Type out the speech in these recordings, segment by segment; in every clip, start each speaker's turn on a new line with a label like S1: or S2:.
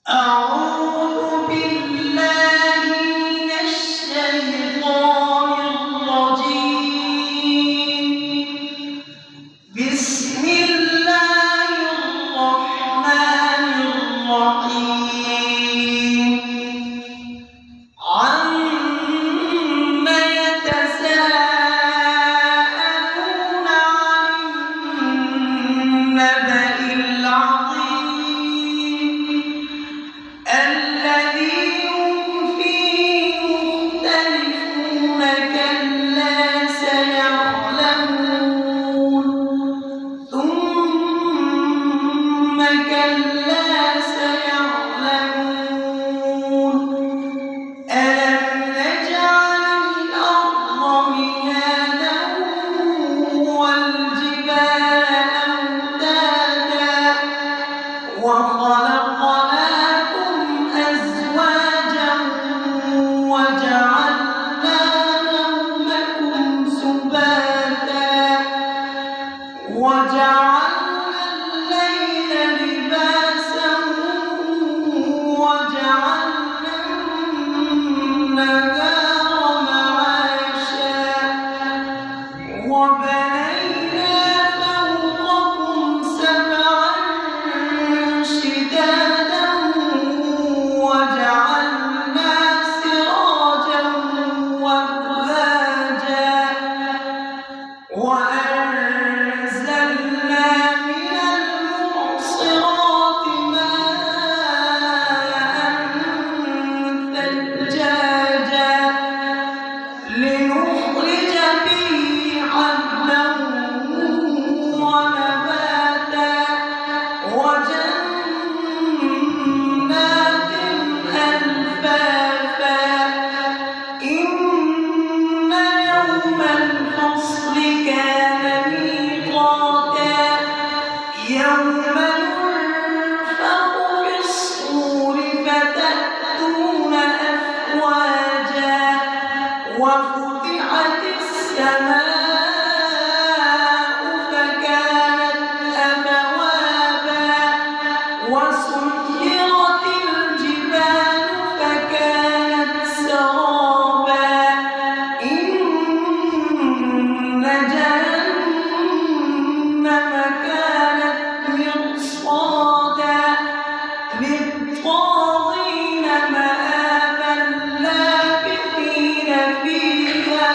S1: أعوذ بالله من الشيطان الرجيم. بسم الله الرحمن الرحيم. عما يتساءلون عن النبأ العظيم الذي هم فيه مختلفون. كلا سيعلمون ثم كلا سيعلمون. ألم نجعل الأرض مهادا والجبال أوتادا وخلقناكم أزواجا وجعلنا نومكم سباتا وجعلنا الليل لباسا وجعلنا النهار معاشا وبنينا فوقكم سبعا شدادا وجعلنا سراجا وهاجا وأنزلنا من المعصرات ماء ثجاجا لنخرج به حبا ونباتا وجنات ألفافا. إن يوم الفصل كان ميقاتا يوم ينفخ في الصور فتأتون أفواجا وفتحت السماء فكانت أبوابا وسيرت الجبال فكانت سرابا. إن جهنم كانت مرصادا للطاغين مآبا لابثين فيها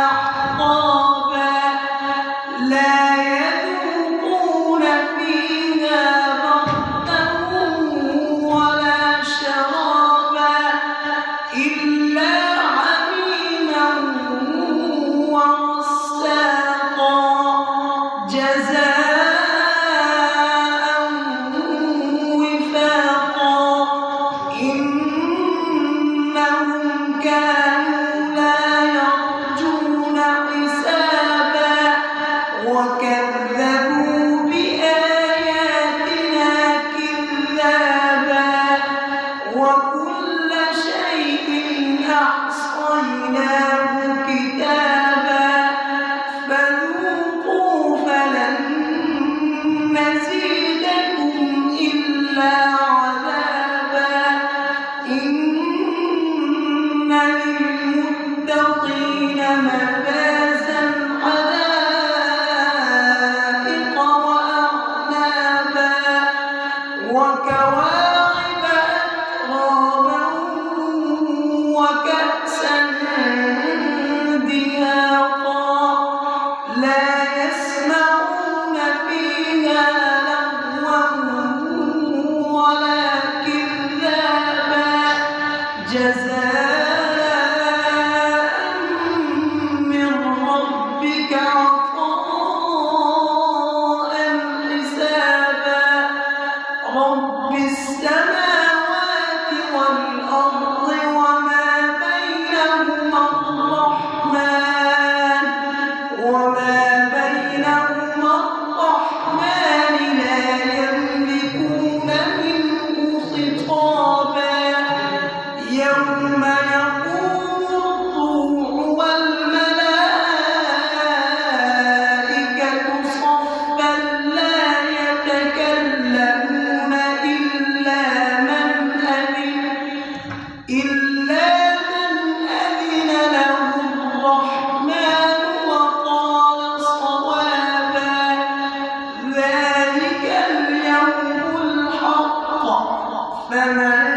S1: أحقابا لا يذوقون فيها بردا ولا شرابا إلا حميما وغساقا جزاء وفاقا. إنهم كانوا لا يرجون حسابا وكذبوا بآياتنا كذابا وكل شيء أحصيناه كتابا فذوقوا فلن نزيدكم إلا عذابا. إن للمتقين مفازا حدائق وأعنابا وكواعب أترابا وكأسا دهاقا لا يسمعون فيها لغوا ولا كذابا جزاء من ربك عطاء حسابا. رب السماوات والأرض وما بينهما الرحمن لا يملكون منه خطابا. يوم يقوم الروح والملائكة صفا لا يتكلمون إلا من فمن